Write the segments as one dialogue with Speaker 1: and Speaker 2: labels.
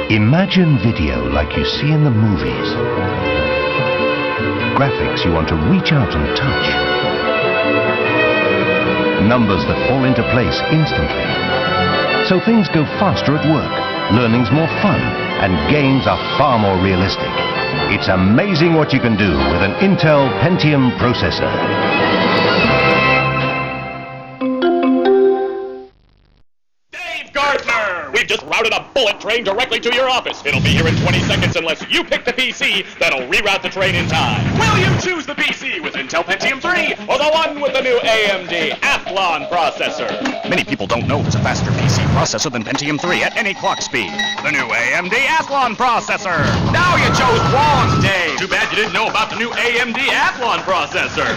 Speaker 1: Imagine video like you see in the movies. Graphics you want to reach out and touch. Numbers that fall into place instantly. So things go faster at work, learning's more fun, and games are far more realistic. It's amazing what you can do with an Intel Pentium processor.
Speaker 2: We've just routed a bullet train directly to your office. It'll be here in 20 seconds unless you pick the PC that'll reroute the train in time. Will you choose the PC with Intel Pentium 3 or the one with the new AMD Athlon processor? Many people don't know there's a faster PC processor than Pentium 3 at any clock speed. The new AMD Athlon processor. Now you chose wrong, Dave. Too bad you didn't know about the new AMD Athlon processor.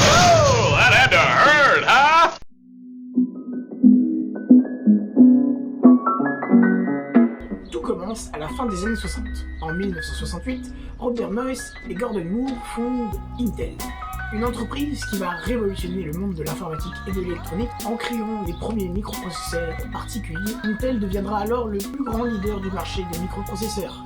Speaker 2: Oh, that had to hurt, huh?
Speaker 3: Commence à la fin des années 60. En 1968, Robert Noyce et Gordon Moore fondent Intel, une entreprise qui va révolutionner le monde de l'informatique et de l'électronique en créant les premiers microprocesseurs particuliers. Intel deviendra alors le plus grand leader du marché des microprocesseurs,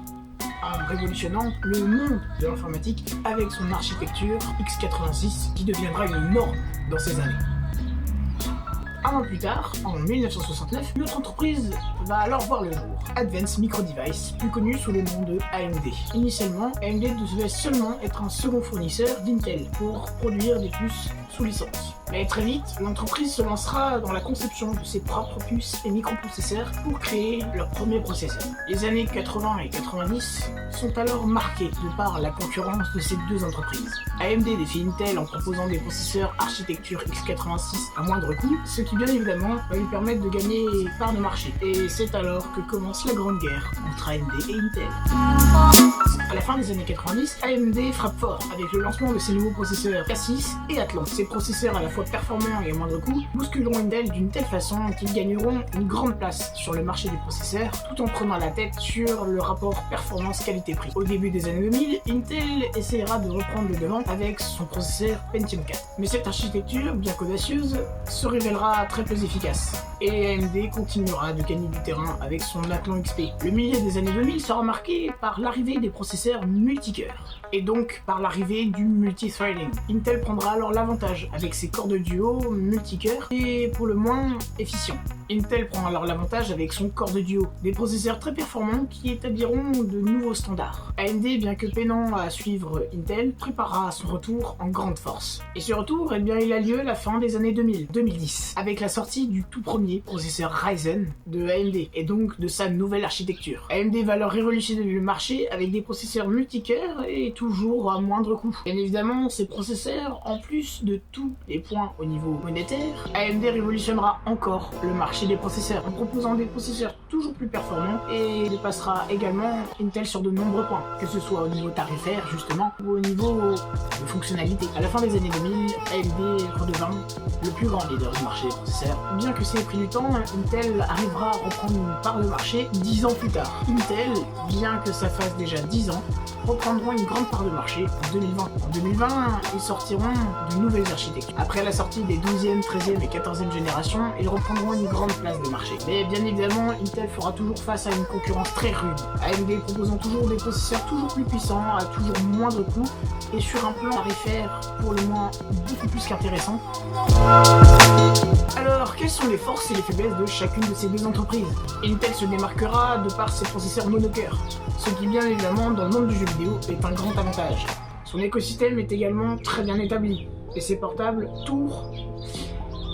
Speaker 3: en révolutionnant le monde de l'informatique avec son architecture x86 qui deviendra une norme dans ces années. Un an plus tard, en 1969, notre entreprise va alors voir le jour. Advanced Micro Device, plus connu sous le nom de AMD. Initialement, AMD devait seulement être un second fournisseur d'Intel pour produire des puces sous licence. Mais très vite, l'entreprise se lancera dans la conception de ses propres puces et microprocesseurs pour créer leurs premiers processeurs. Les années 80 et 90 sont alors marquées de par la concurrence de ces deux entreprises. AMD défie Intel en proposant des processeurs architecture x86 à moindre coût, ce qui bien évidemment va lui permettre de gagner part de marché. Et c'est alors que commence la grande guerre entre AMD et Intel. À la fin des années 90, AMD frappe fort avec le lancement de ses nouveaux processeurs K6 et Athlon. Ces processeurs à la fois performants et à moindre coût bousculeront Intel d'une telle façon qu'ils gagneront une grande place sur le marché des processeurs tout en prenant la tête sur le rapport performance-qualité-prix. Au début des années 2000, Intel essaiera de reprendre le devant avec son processeur Pentium 4. Mais cette architecture, bien qu'audacieuse, se révélera très peu efficace. Et AMD continuera de gagner du terrain avec son Athlon XP. Le milieu des années 2000 sera marqué par l'arrivée des processeurs multicœurs, et donc par l'arrivée du multithreading. Intel prendra alors l'avantage avec ses corps de duo multicœurs et pour le moins efficients. Intel prend alors l'avantage avec son corps de duo, des processeurs très performants qui établiront de nouveaux standards. AMD, bien que peinant à suivre Intel, préparera son retour en grande force. Et ce retour, eh bien, il a lieu à la fin des années 2010, avec la sortie du tout premier processeur Ryzen de AMD, et donc de sa nouvelle architecture. AMD va alors révolutionner le marché avec des processeurs multicœurs et toujours à moindre coût. Bien évidemment, ces processeurs, en plus de tous les points au niveau monétaire, AMD révolutionnera encore le marché des processeurs en proposant des processeurs toujours plus performants et dépassera également Intel sur de nombreux points, que ce soit au niveau tarifaire justement ou au niveau de fonctionnalité. À la fin des années 2000, AMD redevint le plus grand leader du marché des processeurs. Bien que ça ait pris du temps, Intel arrivera à reprendre une part de marché 10 ans plus tard. Intel, bien que ça fasse déjà 10 ans, reprendront une grande part de marché en 2020. En 2020, ils sortiront de nouvelles architectures. Après la sortie des 12e, 13e et 14e générations, ils reprendront une grande place de marché. Mais bien évidemment, Intel fera toujours face à une concurrence très rude. AMD proposant toujours des processeurs toujours plus puissants, à toujours moindre coût, et sur un plan tarifaire pour le moins beaucoup plus qu'intéressant. Alors, quelles sont les forces et les faiblesses de chacune de ces deux entreprises? Intel se démarquera de par ses processeurs monocœurs, ce qui bien évidemment dans le monde du jeu vidéo est un grand avantage. Son écosystème est également très bien établi, et ses portables tours.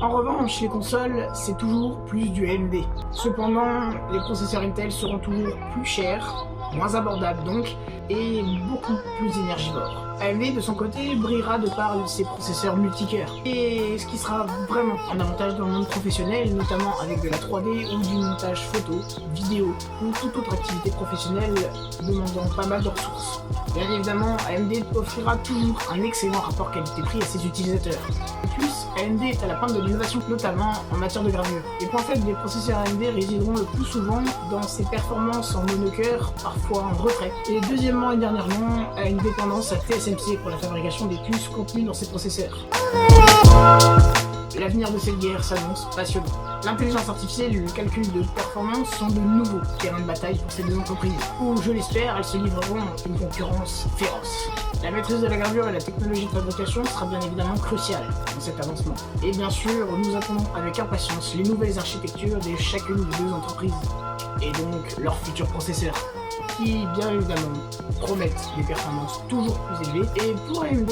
Speaker 3: En revanche, les consoles, c'est toujours plus du AMD. Cependant, les processeurs Intel seront toujours plus chers, moins abordables donc, et beaucoup plus énergivores. AMD de son côté brillera de par ses processeurs multicœurs, et ce qui sera vraiment un avantage dans le monde professionnel, notamment avec de la 3D ou du montage photo, vidéo ou toute autre activité professionnelle demandant pas mal de ressources. Bien évidemment, AMD offrira toujours un excellent rapport qualité-prix à ses utilisateurs. De plus, AMD est à la pointe de l'innovation, notamment en matière de gravure. Les points faibles des processeurs AMD résideront le plus souvent dans ses performances en monocœur, parfois en retrait. Et deuxièmement et dernièrement, à une dépendance à TSMC pour la fabrication des puces contenues dans ces processeurs. La L'avenir de cette guerre s'annonce passionnant. L'intelligence artificielle et le calcul de performance sont de nouveaux terrains de bataille pour ces deux entreprises, où, je l'espère, elles se livreront une concurrence féroce. La maîtrise de la gravure et la technologie de fabrication sera bien évidemment cruciale dans cet avancement. Et bien sûr, nous attendons avec impatience les nouvelles architectures de chacune des deux entreprises, et donc leurs futurs processeurs, qui bien évidemment promettent des performances toujours plus élevées, et pour AMD,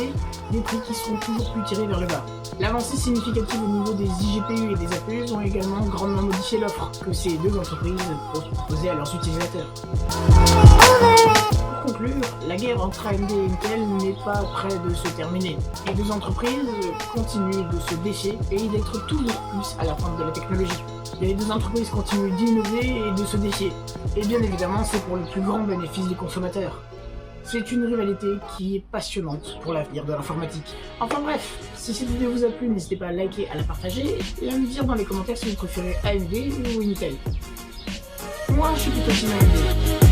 Speaker 3: des prix qui seront toujours plus tirés vers le bas. L'avancée significative au niveau des iGPU et des APU ont également grandement modifié l'offre que ces deux entreprises peuvent proposer à leurs utilisateurs. Pour conclure, la guerre entre AMD et Intel n'est pas près de se terminer. Les deux entreprises continuent de se défier et d'être toujours plus à la pointe de la technologie. Les deux entreprises continuent d'innover et de se défier. Et bien évidemment, c'est pour le plus grand bénéfice des consommateurs. C'est une rivalité qui est passionnante pour l'avenir de l'informatique. Enfin bref, si cette vidéo vous a plu, n'hésitez pas à liker, à la partager et à me dire dans les commentaires si vous préférez AMD ou Intel. Moi, je suis plutôt team AMD.